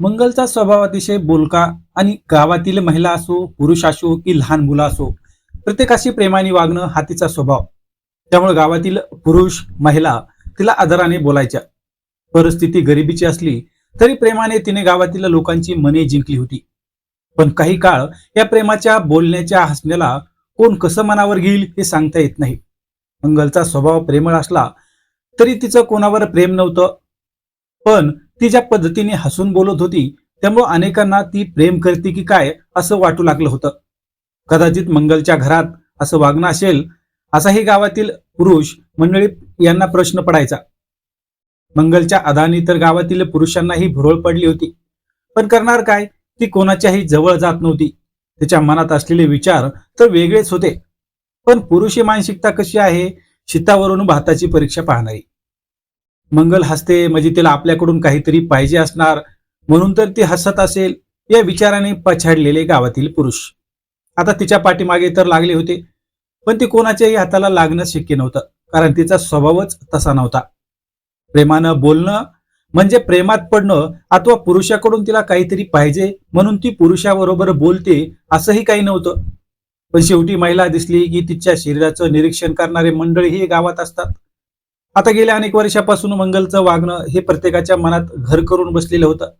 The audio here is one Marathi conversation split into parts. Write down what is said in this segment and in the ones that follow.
मंगलचा स्वभाव अतिशय बोलका आणि गावातील महिला असो पुरुष असो की लहान मुलं असो प्रत्येकाशी प्रेमाने वागणं हा तिचा स्वभाव. त्यामुळे गावातील पुरुष महिला तिला आदराने बोलायच्या. परिस्थिती गरिबीची असली तरी प्रेमाने तिने गावातील लोकांची मने जिंकली होती. पण काही काळ या प्रेमाच्या बोलण्याच्या हसण्याला कोण कसं मनावर घेईल हे सांगता येत नाही. मंगलचा स्वभाव प्रेमळ असला तरी तिचं कोणावर प्रेम नव्हतं. पण ती ज्या पद्धतीने हसून बोलत होती त्यामुळे अनेकांना ती प्रेम करते की काय असं वाटू लागलं होतं. कदाचित मंगलच्या घरात असं वागणं असेल असाही गावातील पुरुष मंडळी यांना प्रश्न पडायचा. मंगलच्या अदानी तर गावातील पुरुषांनाही भुरळ पडली होती. पण करणार काय, ती कोणाच्याही जवळ जात नव्हती. तिच्या मनात असलेले विचार तर वेगळेच होते. पण पुरुषी मानसिकता कशी आहे, शितावरून भाताची परीक्षा पाहणारी. मंगल हसते म्हणजे तिला आपल्याकडून काहीतरी पाहिजे असणार म्हणून तर ती हसत असेल या विचाराने पछाडलेले गावातील पुरुष आता तिच्या पाठीमागे तर लागले होते. पण ती कोणाच्याही हाताला लागणं शक्य नव्हतं, कारण तिचा स्वभावच तसा नव्हता. प्रेमानं बोलणं म्हणजे प्रेमात पडणं अथवा पुरुषाकडून तिला काहीतरी पाहिजे म्हणून ती पुरुषाबरोबर बोलते असंही काही नव्हतं. पण शेवटी महिला दिसली की तिच्या शरीराचं निरीक्षण करणारे मंडळीही गावात असतात. आता गेल्या अनेक वर्षापासून मंगलचं वागणं हे प्रत्येकाच्या मनात घर करून बसलेलं होतं.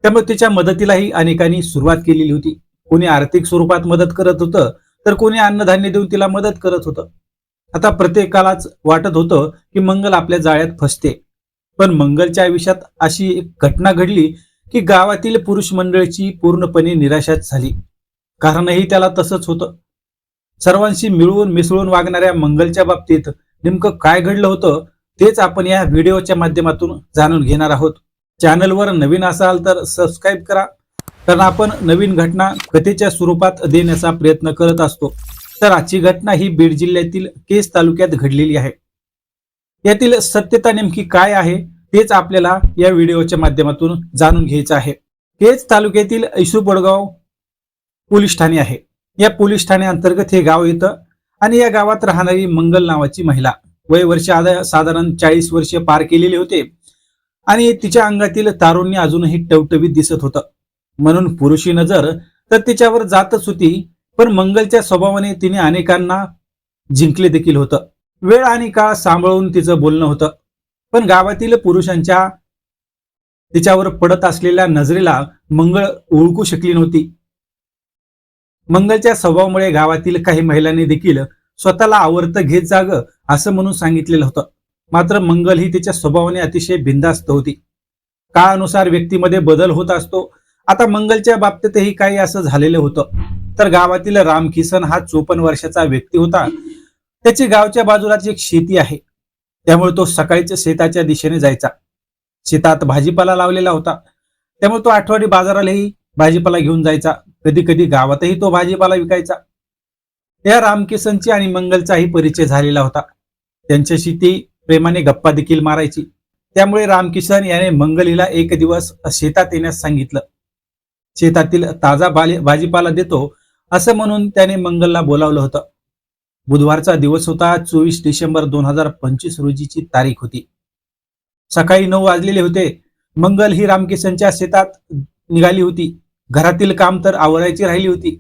त्यामुळे तिच्या मदतीलाही अनेकांनी सुरुवात केलेली होती. कोणी आर्थिक स्वरूपात मदत करत होतं तर कोणी अन्नधान्य देऊन तिला मदत करत होतं. आता प्रत्येकालाच वाटत होतं की मंगल आपल्या जाळ्यात फसते. पण मंगलच्या आयुष्यात अशी एक घटना घडली की गावातील पुरुष मंडळीची पूर्णपणे निराशाच झाली. कारणही त्याला तसंच होतं. सर्वांशी मिळून मिसळून वागणाऱ्या मंगलच्या बाबतीत नेमकं काय घडलं होतं तेच आपण या व्हिडिओच्या माध्यमातून जाणून घेणार आहोत. चॅनलवर नवीन असाल तर सबस्क्राईब करा, कारण आपण नवीन घटना कथेच्या स्वरूपात देण्याचा प्रयत्न करत असतो. तर आजची घटना ही बीड जिल्ह्यातील केज तालुक्यात घडलेली आहे. यातील सत्यता नेमकी काय आहे तेच आपल्याला या व्हिडिओच्या माध्यमातून जाणून घ्यायचं आहे. केज तालुक्यातील ऐसूपडगाव पोलीस ठाणे आहे. या पोलीस ठाणे अंतर्गत हे गाव येतं आणि या गावात राहणारी मंगल नावाची महिला, वय वर्ष साधारण 40 वर्ष पार केलेले होते आणि तिच्या अंगातील तारुण्य अजूनही टवटवीत दिसत होतं. म्हणून पुरुषी नजर तर तिच्यावर जातच होती. पण मंगलच्या स्वभावाने तिने अनेकांना जिंकले देखील होतं. वेळ आणि काळ सांभाळून तिचं बोलणं होतं. पण गावातील पुरुषांच्या तिच्यावर पडत असलेल्या नजरेला मंगळ ओळखू शकली नव्हती. मंगलच्या स्वभावामुळे गावातील काही महिलांनी देखील स्वतःला आवर्त घेत जाग असं म्हणून सांगितलेलं होतं. मात्र मंगल ही तिच्या स्वभावाने अतिशय बिनधास्त होती. काळानुसार व्यक्तीमध्ये बदल होत असतो. आता मंगलच्या बाबतीतही काही असं झालेलं होतं. तर गावातील रामकिसन हा 54 वर्षाचा व्यक्ती होता. त्याची गावच्या बाजूलाच एक शेती आहे. त्यामुळे तो सकाळीच शेताच्या दिशेने जायचा. शेतात भाजीपाला लावलेला होता, त्यामुळे तो आठवडी बाजारालाही भाजीपाला घेऊन जायचा. कधी कधी गावातही तो भाजीपाला विकायचा. या रामकिसनची आणि मंगलचाही परिचय झालेला होता. त्यांच्याशी ती प्रेमाने गप्पा देखील मारायची. त्यामुळे रामकिसन याने मंगल हिला एक दिवस शेतात येण्यास सांगितलं. शेतातील ताजा भाजीपाला देतो असं म्हणून त्याने मंगलला बोलावलं होतं. बुधवारचा दिवस होता. 24 डिसेंबर 2025 रोजीची तारीख होती. सकाळी 9 वाजलेले होते. मंगल ही रामकिसनच्या शेतात निघाली होती. घरातील काम तर आवरायची राहिली होती.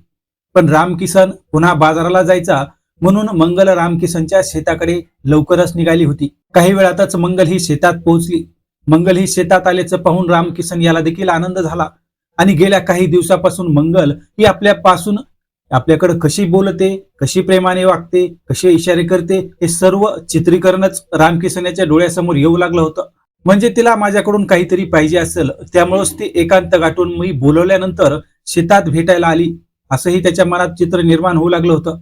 पण रामकिसन पुन्हा बाजाराला जायचा म्हणून मंगल रामकिसनच्या शेताकडे लवकरच निघाली होती. काही वेळातच मंगल ही शेतात पोहोचली. मंगल ही शेतात आल्याचं पाहून रामकिसन याला देखील आनंद झाला आणि गेल्या काही दिवसापासून मंगल ही आपल्याकडे कशी बोलते, कशी प्रेमाने वागते, कसे इशारे करते हे सर्व चित्रीकरणच रामकिसन याच्या डोळ्यासमोर येऊ लागलं होतं. म्हणजे तिला माझ्याकडून काहीतरी पाहिजे असेल, त्यामुळेच ती एकांत गाठून मी बोलवल्यानंतर शेतात भेटायला आली असंही त्याच्या मनात चित्र निर्माण होऊ लागलं होतं.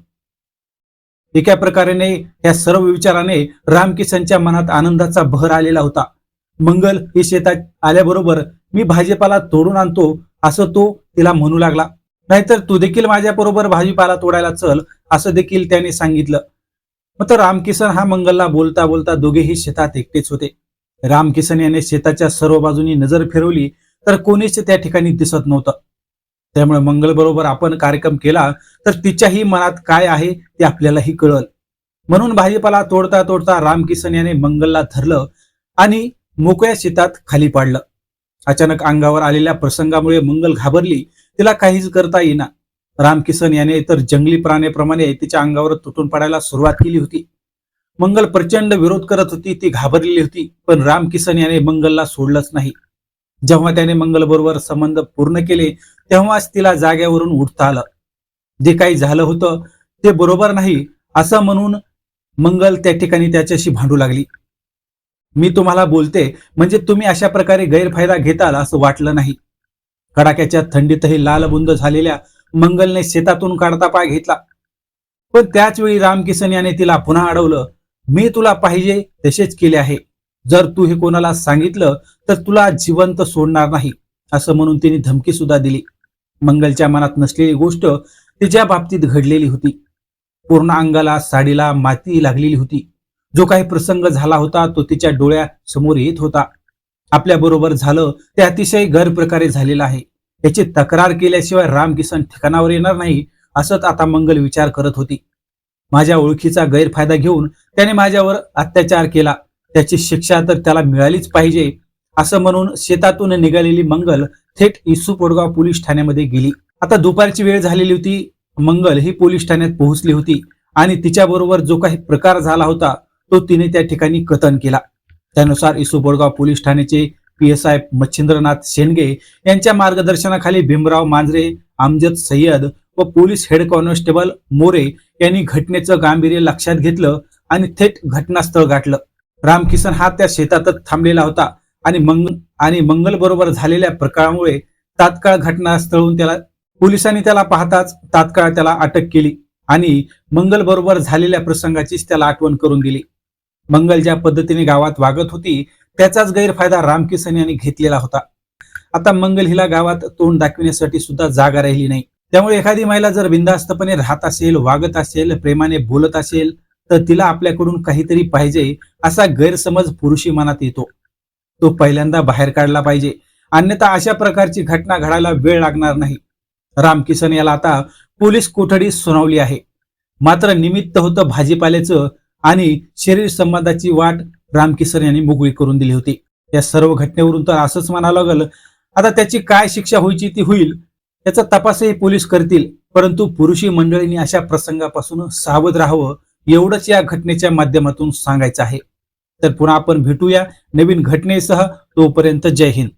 एका प्रकारे या सर्व विचाराने रामकिसनच्या मनात आनंदाचा बहर आलेला होता. मंगल ही शेतात आल्याबरोबर मी भाजीपाला तोडून आणतो असं तो तिला म्हणू लागला. नाहीतर तू देखील माझ्या बरोबर भाजीपाला तोडायला चल असं देखील त्याने सांगितलं. मात्र रामकिसन हा मंगलला बोलता बोलता दोघेही शेतात एकटेच होते. रामकिसन याने शेताच्या सर्व बाजूनी नजर फिरवली तर कोणीच त्या ठिकाणी दिसत नव्हतं. त्यामुळे मंगल बरोबर आपण कार्यक्रम केला तर तिच्याही मनात काय आहे ते आपल्यालाही कळल. म्हणून भाजीपाला तोडता तोडता रामकिसन याने मंगलला धरलं आणि मोकळ्या शेतात खाली पाडलं. अचानक अंगावर आलेल्या प्रसंगामुळे मंगल घाबरली. तिला काहीच करता येईना. रामकिसन याने तर जंगली प्राण्याप्रमाणे तिच्या अंगावर तुटून पडायला सुरुवात केली होती. मंगल प्रचंड विरोध करत होती. ती घाबरलेली होती. पण रामकिसन याने मंगलला सोडलंच नाही. जेव्हा त्याने मंगल बरोबर संबंध पूर्ण केले तेव्हाच तिला जाग्यावरून उठता आलं. जे काही झालं होतं ते बरोबर नाही असं म्हणून मंगल त्या ठिकाणी त्याच्याशी भांडू लागली. मी तुम्हाला बोलते म्हणजे तुम्ही अशा प्रकारे गैरफायदा घेताल असं वाटलं नाही. कडाक्याच्या थंडीतही लालबुंद झालेल्या मंगलने शेतातून काढता पाय घेतला. पण त्याच वेळी रामकिसन याने तिला पुन्हा अडवलं. मी तुला पाहिजे तसेच केले आहे. जर तू हे कोणाला सांगितलं तर तुला जिवंत सोडणार नाही असं म्हणून तिने धमकी सुद्धा दिली. मंगलच्या मनात नसलेली गोष्ट तिच्या बाबतीत घडलेली होती. पूर्ण अंगाला साडीला माती लागलेली होती. जो काही प्रसंग झाला होता तो तिच्या डोळ्यासमोर येत होता. आपल्या बरोबर झालं ते अतिशय गैरप्रकारे झालेलं आहे. याची तक्रार केल्याशिवाय रामकिसन ठिकाणावर येणार नाही असंच आता मंगल विचार करत होती. माझ्या ओळखीचा गैरफायदा घेऊन त्याने माझ्यावर अत्याचार केला. त्याची शिक्षा तर त्याला मिळालीच पाहिजे असं म्हणून शेतातून निघालेली मंगल थेट इसू पोडगाव पोलीस ठाण्यामध्ये गेली. आता दुपारची वेळ झालेली होती. मंगल ही पोलीस ठाण्यात पोहोचली होती आणि तिच्याबरोबर जो काही प्रकार झाला होता तो तिने त्या ठिकाणी कथन केला. त्यानुसार इसू पोडगाव पोलीस ठाण्याचे PSI मच्छिंद्रनाथ शेंडगे यांच्या मार्गदर्शनाखाली भीमराव मांजरे, अमजद सय्यद व पोलीस हेड कॉन्स्टेबल मोरे यांनी घटनेचं गांभीर्य लक्षात घेतलं आणि थेट घटनास्थळ गाठलं. रामकिसन हा त्या शेतातच थांबलेला होता आणि मंगल बरोबर झालेल्या प्रकारामुळे तात्काळ घटनास्थळून पोलिसांनी त्याला पाहताच तात्काळ त्याला अटक केली आणि मंगल बरोबर झालेल्या प्रसंगाचीच त्याला आठवण करून दिली. मंगल ज्या पद्धतीने गावात वागत होती त्याचाच गैरफायदा रामकिसन यांनी घेतलेला होता. आता मंगल हिला गावात तोंड दाखविण्यासाठी सुद्धा जागा राहिली नाही. त्यामुळे एखादी महिला जर बिनधास्तपणे राहत असेल, वागत असेल, प्रेमाने बोलत असेल तर तिला आपल्याकडून काहीतरी पाहिजे असा गैरसमज पुरुषी मनात येतो. तो पहिल्यांदा बाहेर काढला पाहिजे, अन्यथा अशा प्रकारची घटना घडायला वेळ लागणार नाही. रामकिसन याला आता पोलीस कोठडी सुनावली आहे. मात्र निमित्त होतं भाजीपाल्याचं आणि शरीर संबंधाची वाट रामकिसन यांनी मोकळी करून दिली होती. या सर्व घटनेवरून तर असंच म्हणावं लागलं, आता त्याची काय शिक्षा व्हायची ती होईल. त्याचा तपासही पोलीस करतील. परंतु पुरुषी मंडळींनी अशा प्रसंगापासून सावध राहावं एवढंच या घटनेच्या माध्यमातून सांगायचं आहे. तर पुन्हा आपण भेटूया नवीन घटनेसह. तोपर्यंत जय हिंद.